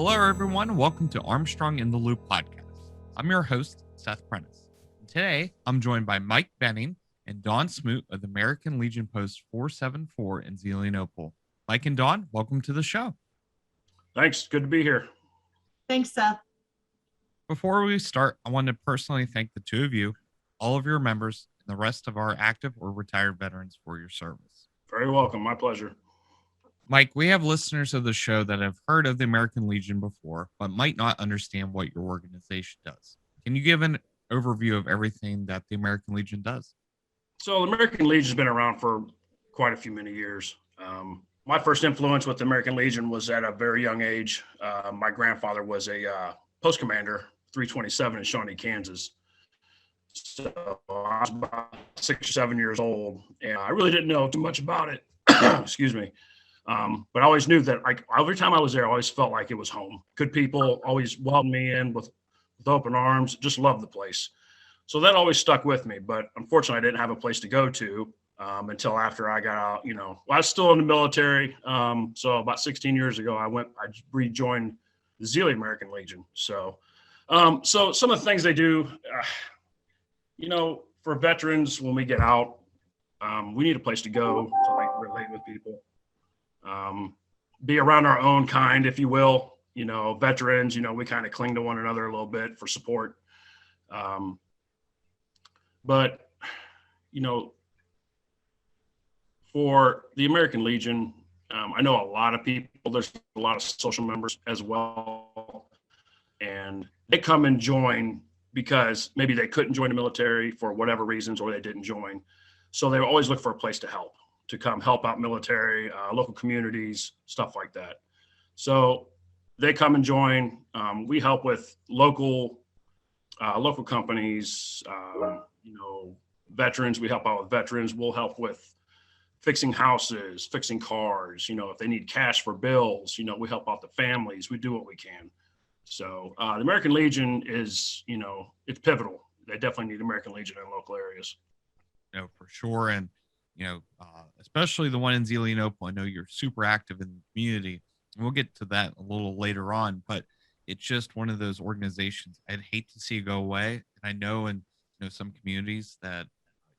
Hello, everyone. Welcome to Armstrong in the Loop podcast. I'm your host, Seth Prentice. And today, I'm joined by Mike Benning and Dawn Smoot of the American Legion Post 474 in Zelienople. Mike and Dawn, welcome to the show. Thanks. Good to be here. Thanks, Seth. Before we start, I want to personally thank the two of you, all of your members, and the rest of our active or retired veterans for your service. Very welcome. My pleasure. Mike, we have listeners of the show that have heard of the American Legion before, but might not understand what your organization does. Can you give an overview of everything that the American Legion does? So the American Legion's been around for quite a few many years. My first influence with the American Legion was at a very young age. My grandfather was a post commander, 327 in Shawnee, Kansas. So I was about 6 or 7 years old, and I really didn't know too much about it. Excuse me. But I always knew that every time I was there, I always felt like it was home. Good people always welcomed me in with open arms, just loved the place. So that always stuck with me. But unfortunately, I didn't have a place to go to until after I got out. I was still in the military. So about 16 years ago, I rejoined the Zeli American Legion. So some of the things they do, for veterans, when we get out, we need a place to go to relate with people. Be around our own kind, if you will, veterans, we kind of cling to one another a little bit for support. But for the American Legion, I know a lot of people, there's a lot of social members as well, and they come and join because maybe they couldn't join the military for whatever reasons, or they didn't join. So they always look for a place to help, to come help out military, local communities, stuff like that. So they come and join. We help with local companies, veterans. We help out with veterans. We'll help with fixing houses, fixing cars. If they need cash for bills, we help out the families. We do what we can. So the American Legion is, it's pivotal. They definitely need American Legion in local areas. For sure. And especially the one in Zelienople. I know you're super active in the community. And we'll get to that a little later on, but it's just one of those organizations I'd hate to see go away. And I know in some communities that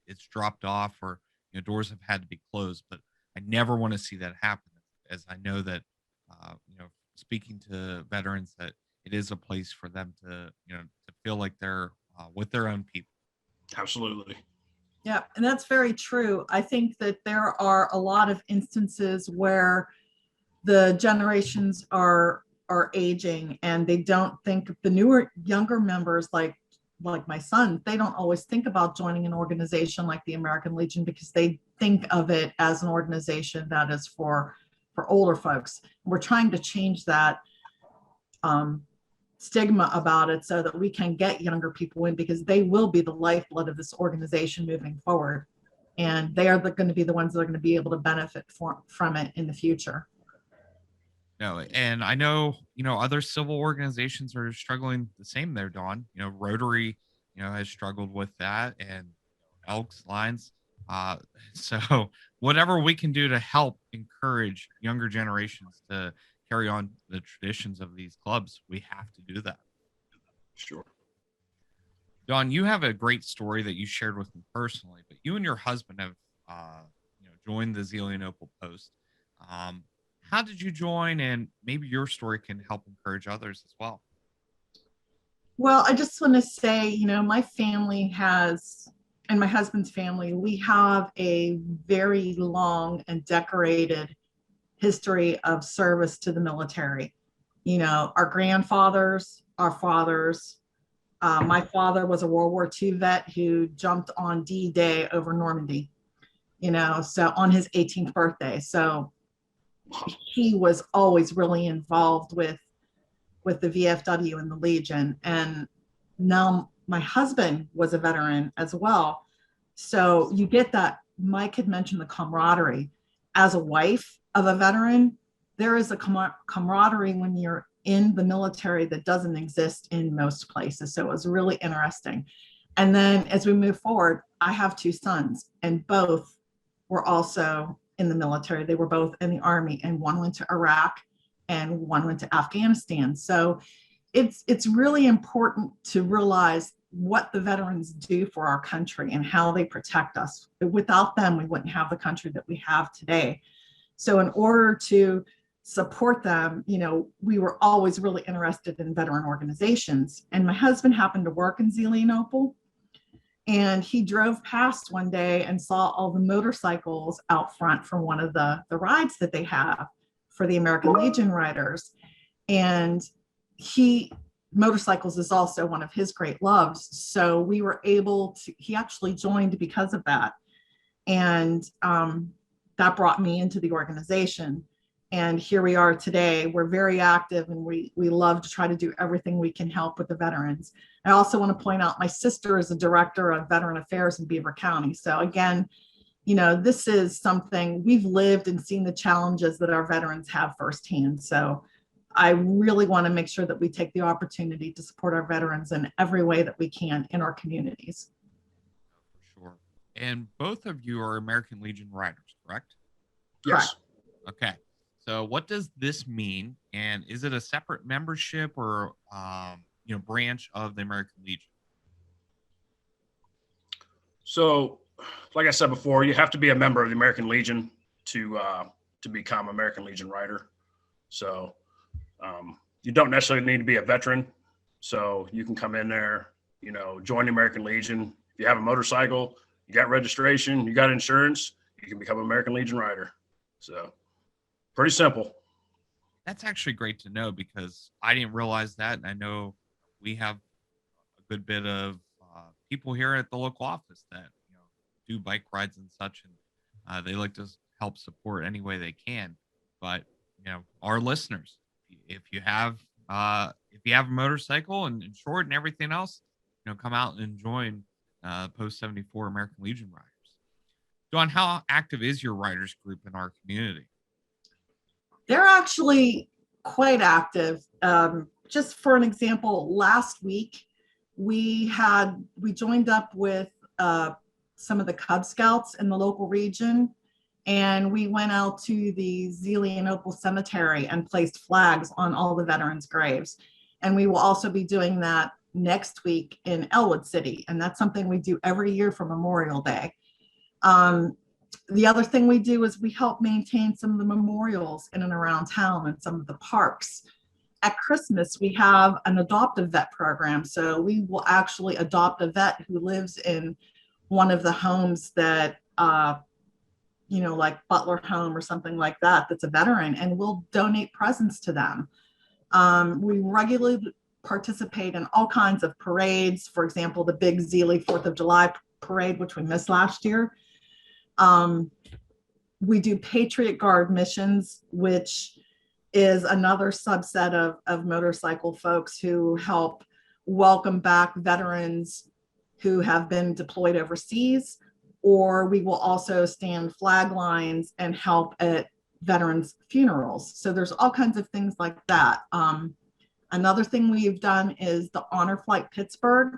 it's dropped off, or doors have had to be closed, but I never want to see that happen, as I know that speaking to veterans, that it is a place for them to to feel like they're with their own people. Absolutely. Yeah, and that's very true. I think that there are a lot of instances where the generations are aging, and they don't think, the younger members, like my son, they don't always think about joining an organization like the American Legion, because they think of it as an organization that is for older folks. We're trying to change that stigma about it so that we can get younger people in, because they will be the lifeblood of this organization moving forward, and they are going to be the ones that are going to be able to benefit from it in the future. And I know other civil organizations are struggling the same there, Dawn. Rotary has struggled with that, and Elks, Lions. So whatever we can do to help encourage younger generations to carry on the traditions of these clubs, we have to do that. Sure. Dawn, you have a great story that you shared with me personally, but you and your husband have joined the Zelienople Post. How did you join? And maybe your story can help encourage others as well. Well, I just want to say, my family and my husband's family, we have a very long and decorated history of service to the military. Our grandfathers, our fathers. My father was a World War II vet who jumped on D-Day over Normandy, so on his 18th birthday. So he was always really involved with the VFW and the Legion. And now my husband was a veteran as well. So you get that. Mike had mentioned the camaraderie. As a wife of a veteran, there is a camaraderie when you're in the military that doesn't exist in most places. So it was really interesting. And then as we move forward, I have two sons, and both were also in the military. They were both in the Army, and one went to Iraq and one went to Afghanistan. So it's really important to realize what the veterans do for our country and how they protect us. Without them, we wouldn't have the country that we have today. So in order to support them, we were always really interested in veteran organizations. And my husband happened to work in Zelienople, and he drove past one day and saw all the motorcycles out front from one of the rides that they have for the American Legion riders. And motorcycles is also one of his great loves. So we were able to, he actually joined because of that. And that brought me into the organization. And here we are today. We're very active, and we love to try to do everything we can help with the veterans. I also want to point out my sister is the director of Veteran Affairs in Beaver County. So again, this is something we've lived and seen the challenges that our veterans have firsthand. So I really want to make sure that we take the opportunity to support our veterans in every way that we can in our communities. For sure. And both of you are American Legion riders, correct? Yes. Correct. Okay. So what does this mean? And is it a separate membership or, branch of the American Legion? So, like I said before, you have to be a member of the American Legion to become American Legion rider. So you don't necessarily need to be a veteran. So you can come in there, join the American Legion. If you have a motorcycle, you got registration, you got insurance, you can become an American Legion rider. So pretty simple. That's actually great to know, because I didn't realize that. And I know we have a good bit of people here at the local office that do bike rides and such, and they like to help support any way they can. But our listeners, if you have a motorcycle and insured and everything else, come out and join Post 74 American Legion riders. Dawn, how active is your riders group in our community? They're actually quite active. Just for an example, last week we joined up with some of the Cub Scouts in the local region, and we went out to the Zelienople Cemetery and placed flags on all the veterans' graves. And we will also be doing that next week in Elwood City, and that's something we do every year for Memorial Day. The other thing we do is we help maintain some of the memorials in and around town and some of the parks. At Christmas, we have an Adoptive Vet Program. So we will actually adopt a vet who lives in one of the homes that, like Butler Home or something like that, that's a veteran, and we'll donate presents to them. We regularly participate in all kinds of parades. For example, the big Zeli 4th of July parade, which we missed last year. We do Patriot Guard missions, which is another subset of motorcycle folks who help welcome back veterans who have been deployed overseas, or we will also stand flag lines and help at veterans' funerals. So there's all kinds of things like that. Another thing we've done is the Honor Flight Pittsburgh,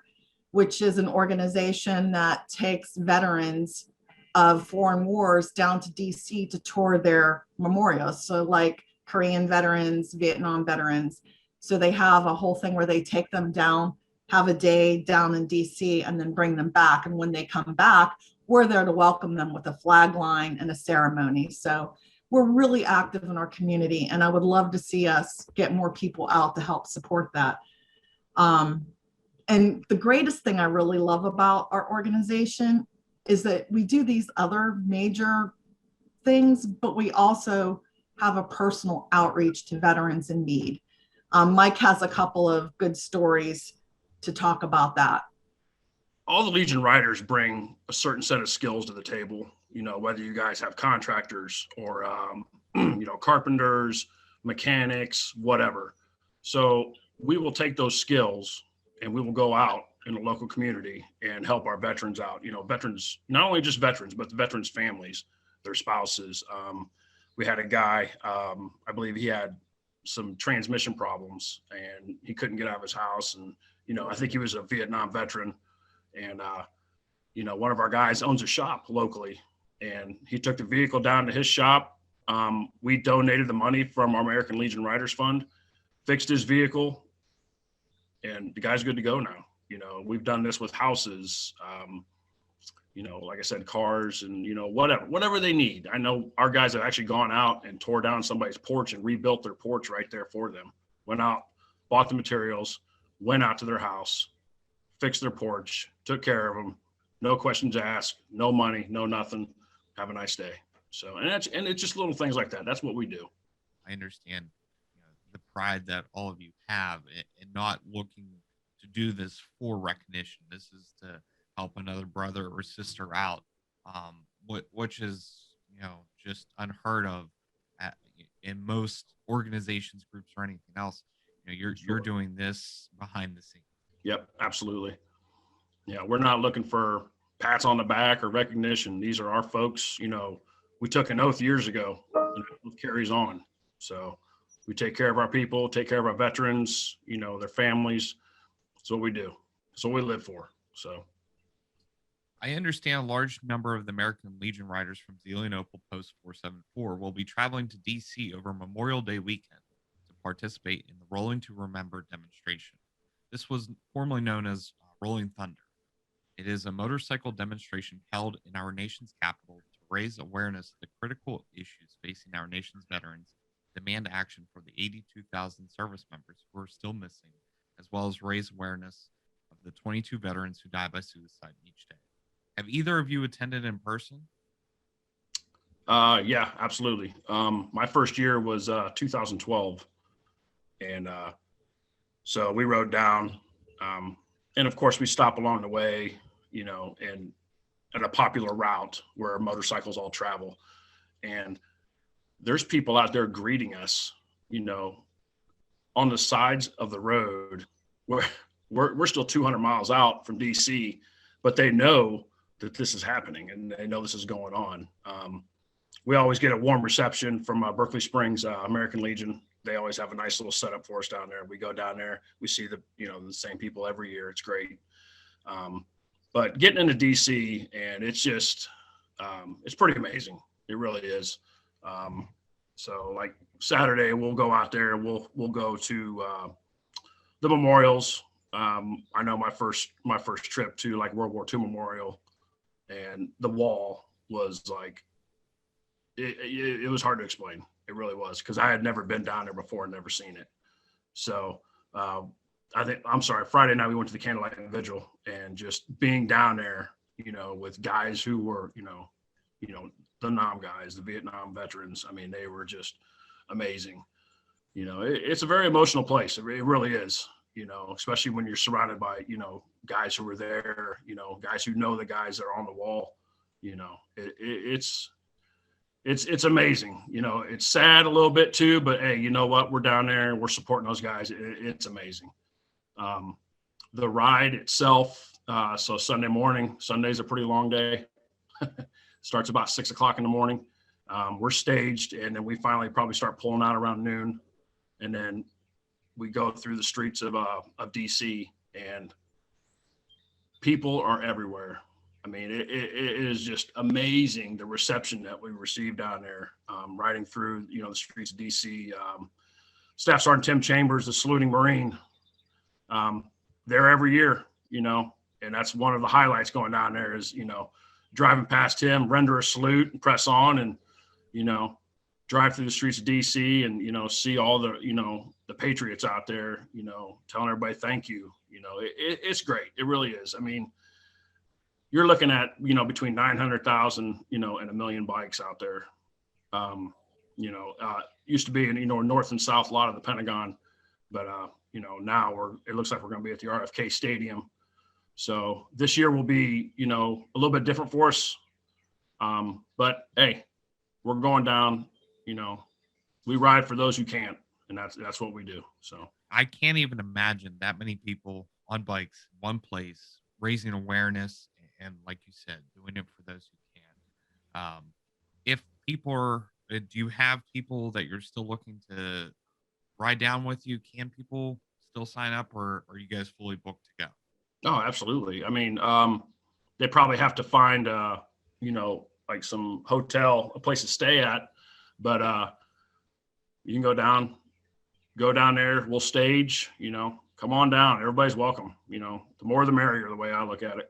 which is an organization that takes veterans of foreign wars down to DC to tour their memorials. So like Korean veterans, Vietnam veterans. So they have a whole thing where they take them down, have a day down in DC, and then bring them back. And when they come back, we're there to welcome them with a flag line and a ceremony. So we're really active in our community, and I would love to see us get more people out to help support that. And the greatest thing I really love about our organization is that we do these other major things, but we also have a personal outreach to veterans in need. Mike has a couple of good stories to talk about that. All the Legion riders bring a certain set of skills to the table, whether you guys have contractors or, carpenters, mechanics, whatever. So we will take those skills and we will go out in the local community and help our veterans out. Veterans, not only just veterans, but the veterans' families, their spouses. We had a guy, I believe he had some transmission problems and he couldn't get out of his house. And, I think he was a Vietnam veteran. And, one of our guys owns a shop locally, and he took the vehicle down to his shop, We donated the money from our American Legion Riders Fund, fixed his vehicle, and the guy's good to go now. We've done this with houses, like I said, cars, and whatever they need. I know our guys have actually gone out and tore down somebody's porch and rebuilt their porch right there for them. Went out, bought the materials, went out to their house, fixed their porch, took care of them, no questions asked, no money, no nothing. Have a nice day. So, and it's just little things like that. That's what we do. I understand the pride that all of you have in not looking to do this for recognition. This is to help another brother or sister out, which is just unheard of in most organizations, groups, or anything else. You're doing this behind the scenes. Yep, absolutely. Yeah, we're not looking for pats on the back or recognition. These are our folks. We took an oath years ago, and it carries on. So we take care of our people, take care of our veterans, their families. That's what we do. That's what we live for. So I understand a large number of the American Legion riders from Zelienople Post 474 will be traveling to DC over Memorial Day weekend to participate in the Rolling to Remember demonstration. This was formerly known as Rolling Thunder. It is a motorcycle demonstration held in our nation's capital to raise awareness of the critical issues facing our nation's veterans, demand action for the 82,000 service members who are still missing, as well as raise awareness of the 22 veterans who die by suicide each day. Have either of you attended in person? Yeah, absolutely. My first year was 2012. And so we rode down. And of course, we stop along the way, and at a popular route where motorcycles all travel. And there's people out there greeting us, on the sides of the road where we're still 200 miles out from DC, but they know that this is happening and they know this is going on. We always get a warm reception from Berkeley Springs, American Legion. They always have a nice little setup for us down there. We go down there, we see the same people every year. It's great. But getting into DC, and it's just, it's pretty amazing. It really is. So like Saturday, we'll go out there. We'll go to the memorials. I know my first trip to like World War II Memorial, and the wall was like, it was hard to explain. It really was, because I had never been down there before and never seen it. So Friday night we went to the Candlelight Vigil, and just being down there, with guys who were, the Nam guys, the Vietnam veterans. I mean, they were just amazing. It's a very emotional place. It really is, especially when you're surrounded by, guys who were there, guys who know the guys that are on the wall. It's amazing. It's sad a little bit too, but hey, you know what? We're down there and we're supporting those guys. It's amazing. The ride itself. So Sunday morning, Sunday's a pretty long day. Starts about 6 o'clock in the morning. We're staged, and then we finally probably start pulling out around noon. And then we go through the streets of DC, and people are everywhere. I mean, it is just amazing, the reception that we received down there, riding through, the streets of DC. Staff Sergeant Tim Chambers, the saluting Marine, there every year, and that's one of the highlights going down there is, driving past him, render a salute and press on, and, drive through the streets of DC and, see all the, the patriots out there, telling everybody thank you. It's great. It really is. I mean, you're looking at, between 900,000, and 1 million bikes out there. Used to be in, north and south lot of the Pentagon, but, now it looks like we're going to be at the RFK Stadium. So this year will be, a little bit different for us. But hey, we're going down, we ride for those who can't, and that's what we do. So I can't even imagine that many people on bikes, one place, raising awareness, and like you said, doing it for those who can. If people are, do you have people that you're still looking to ride down with you? Can people still sign up, or are you guys fully booked to go? Oh, absolutely. I mean, they probably have to find, like some hotel, a place to stay at. But you can go down there. We'll stage, come on down. Everybody's welcome. The more the merrier, the way I look at it.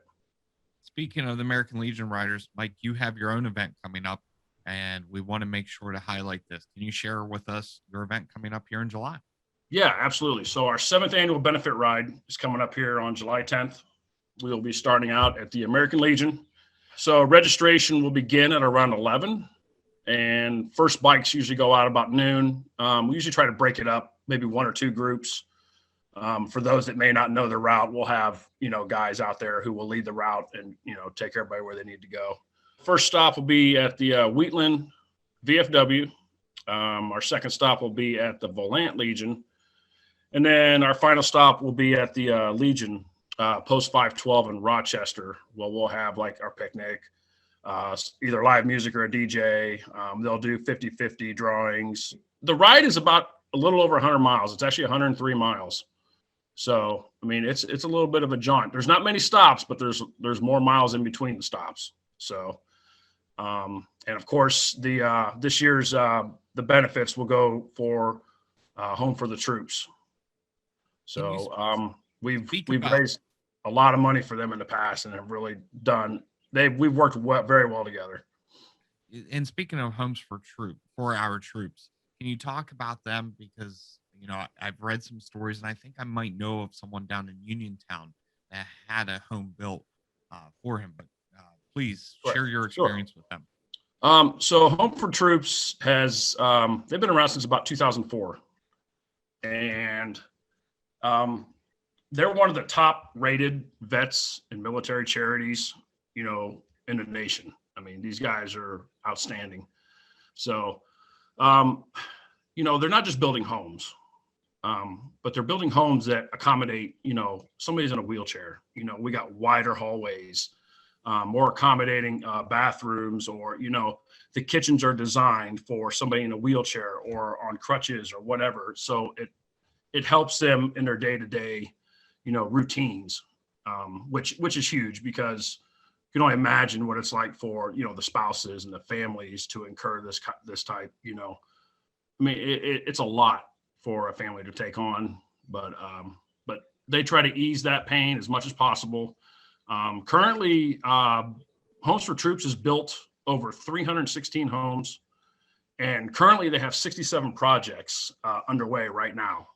Speaking of the American Legion riders, Mike, you have your own event coming up, and we want to make sure to highlight this. Can you share with us your event coming up here in July? Yeah, absolutely. So our 7th annual benefit ride is coming up here on July 10th. We'll be starting out at the American Legion. So registration will begin at around 11, and first bikes usually go out about noon. We usually try to break it up, maybe 1 or 2 groups. For those that may not know the route, we'll have, guys out there who will lead the route and, take everybody where they need to go. First stop will be at the Wheatland VFW. Our second stop will be at the Volant Legion. And then our final stop will be at the Legion Post 512 in Rochester. Well, we'll have like our picnic, either live music or a DJ. They'll do 50-50 drawings. The ride is about a little over 100 miles. It's actually 103 miles. So, I mean, it's a little bit of a jaunt. There's not many stops, but there's more miles in between the stops. So, and of course, this year's the benefits will go for Home for the Troops. So, we've raised a lot of money for them in the past, and have really we've worked very well together. And speaking of homes for our troops, can you talk about them? Because I've read some stories, and I think I might know of someone down in Uniontown that had a home built for him. But please share your experience with them. So Home for Troops has they've been around since about 2004, and they're one of the top rated vets and military charities, in the nation. I mean, these guys are outstanding. So, they're not just building homes, but they're building homes that accommodate, somebody's in a wheelchair. We got wider hallways, more accommodating bathrooms, or, the kitchens are designed for somebody in a wheelchair or on crutches or whatever. So it helps them in their day-to-day, routines, which is huge, because you can only imagine what it's like for, the spouses and the families to incur this type, I mean, it's a lot for a family to take on, but they try to ease that pain as much as possible. Currently, Homes for Troops has built over 316 homes, and currently they have 67 projects underway right now.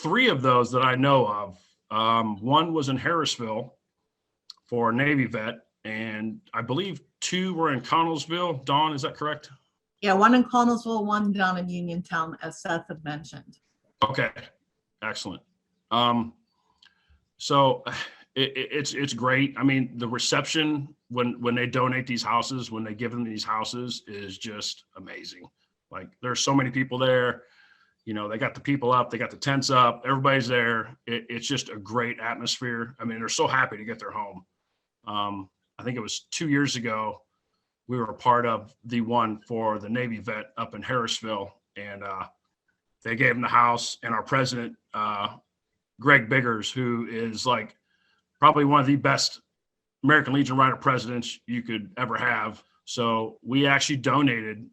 3 of those that I know of, one was in Harrisville for a Navy vet, and I believe 2 were in Connellsville. Dawn, is that correct? Yeah, 1 in Connellsville, 1 down in Uniontown, as Seth had mentioned. Okay, excellent. So it's great. I mean, the reception when they donate these houses, when they give them these houses, is just amazing. Like, there's so many people there. They got the people up, they got the tents up, everybody's there. It's just a great atmosphere. I mean, they're so happy to get their home. I think it was 2 years ago, we were a part of the one for the Navy vet up in Harrisville, and they gave him the house. And our president, Greg Biggers, who is like probably one of the best American Legion Rider presidents you could ever have. So we actually donated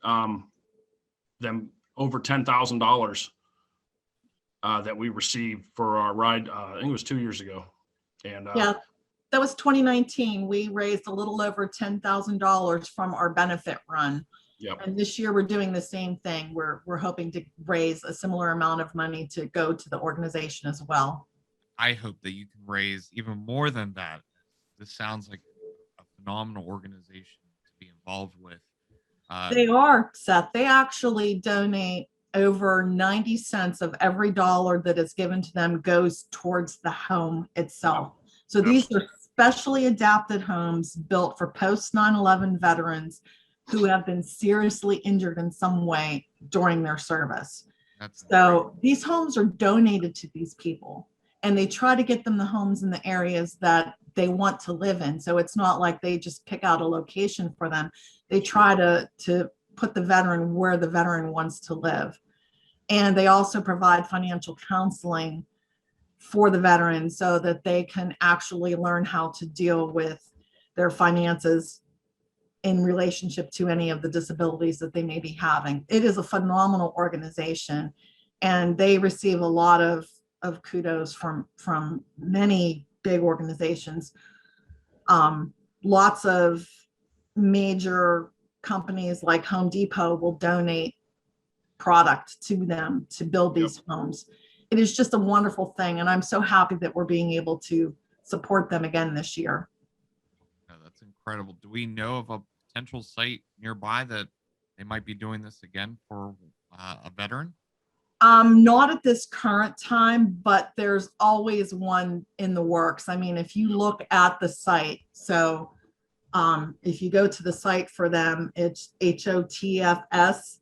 them over $10,000 that we received for our ride. I think it was 2 years ago. And yeah, that was 2019. We raised a little over $10,000 from our benefit run. Yep. And this year we're doing the same thing. We're hoping to raise a similar amount of money to go to the organization as well. I hope that you can raise even more than that. This sounds like a phenomenal organization to be involved with. They are, Seth. They actually donate over 90 cents of every dollar that is given to them goes towards the home itself. So these are specially adapted homes built for post 9/11 veterans who have been seriously injured in some way during their service. So these homes are donated to these people, and they try to get them the homes in the areas that they want to live in. So it's not like they just pick out a location for them. They try to put the veteran where the veteran wants to live. And they also provide financial counseling for the veterans so that they can actually learn how to deal with their finances in relationship to any of the disabilities that they may be having. It is a phenomenal organization, and they receive a lot of kudos from many big organizations. Lots of major companies like Home Depot will donate product to them to build these homes. It is just a wonderful thing, and I'm so happy that we're being able to support them again this year. Oh, that's incredible. Do we know of a potential site nearby that they might be doing this again for a veteran? Not at this current time, but there's always one in the works. I mean, if you look at the site, so if you go to the site for them, it's hotfs.org.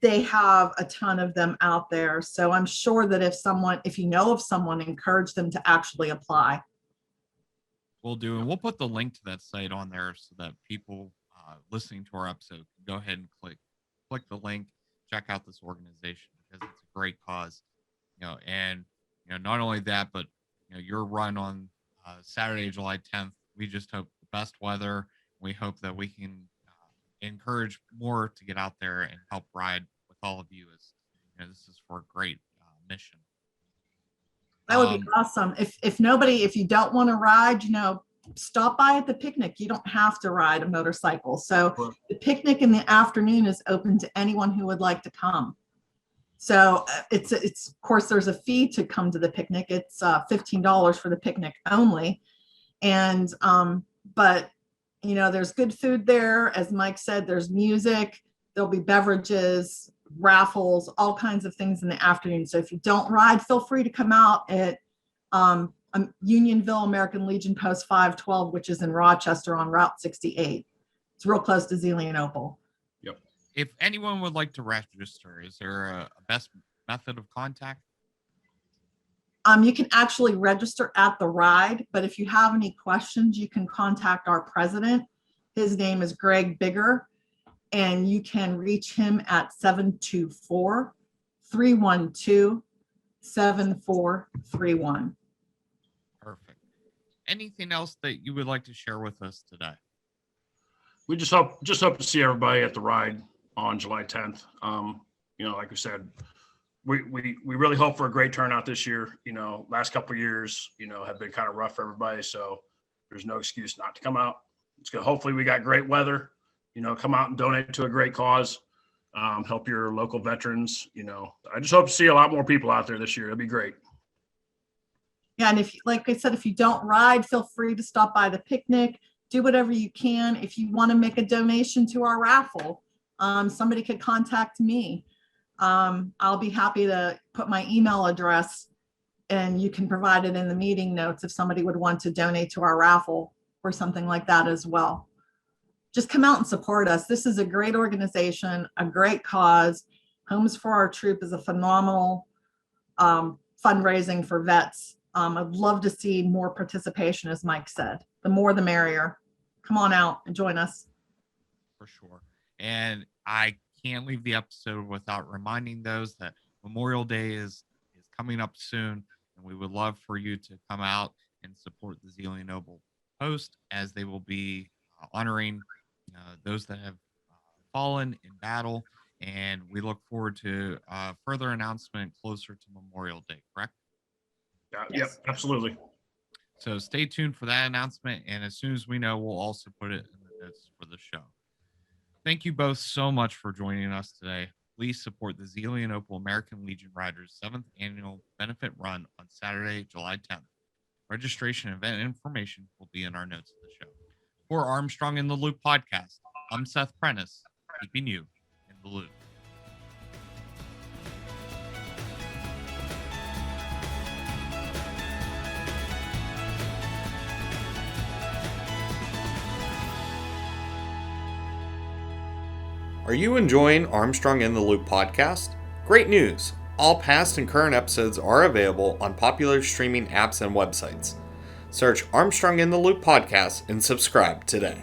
They have a ton of them out there. So I'm sure that if you know of someone, encourage them to actually apply. We'll do, and we'll put the link to that site on there so that people listening to our episode can go ahead and click the link, check out this organization, because it's a great cause. And not only that, but your run on Saturday, July 10th, we just hope the best weather. We hope that we can encourage more to get out there and help ride with all of you, as this is for a great mission. That would be awesome. If you don't want to ride, stop by at the picnic. You don't have to ride a motorcycle. So the picnic in the afternoon is open to anyone who would like to come. So it's of course, there's a fee to come to the picnic. It's $15 for the picnic only. And but there's good food there. As Mike said, there's music, there'll be beverages, raffles, all kinds of things in the afternoon. So if you don't ride, feel free to come out at Unionville American Legion Post 512, which is in Rochester on Route 68. It's real close to Zelienople. Yep. If anyone would like to register, is there a best method of contact? You can actually register at the ride, but if you have any questions, you can contact our president. His name is Greg Bigger, and you can reach him at 724-312-7431. Perfect. Anything else that you would like to share with us today? We just hope to see everybody at the ride on July 10th. Like we said, we really hope for a great turnout this year. Last couple of years, have been kind of rough for everybody. So there's no excuse not to come out. It's good. Hopefully we got great weather, come out and donate to a great cause. Help your local veterans. I just hope to see a lot more people out there this year. It'd be great. Yeah. And like I said, if you don't ride, feel free to stop by the picnic, do whatever you can. If you want to make a donation to our raffle, somebody could contact me. I'll be happy to put my email address, and you can provide it in the meeting notes if somebody would want to donate to our raffle or something like that as well. Just come out and support us. This is a great organization, a great cause. Homes for Our Troop is a phenomenal fundraising for vets. I'd love to see more participation, as Mike said. The more, the merrier. Come on out and join us. For sure. And I can't leave the episode without reminding those that Memorial Day is coming up soon, and we would love for you to come out and support the Zelienople Post, as they will be honoring those that have fallen in battle, and we look forward to further announcement closer to Memorial Day, correct? Yep, absolutely. So stay tuned for that announcement, and as soon as we know, we'll also put it in the notes for the show. Thank you both so much for joining us today. Please support the Zelienople American Legion Riders 7th Annual Benefit Run on Saturday, July 10th. Registration and event information will be in our notes of the show. For Armstrong in the Loop podcast, I'm Seth Prentice, keeping you in the loop. Are you enjoying Armstrong in the Loop podcast? Great news! All past and current episodes are available on popular streaming apps and websites. Search Armstrong in the Loop podcast and subscribe today.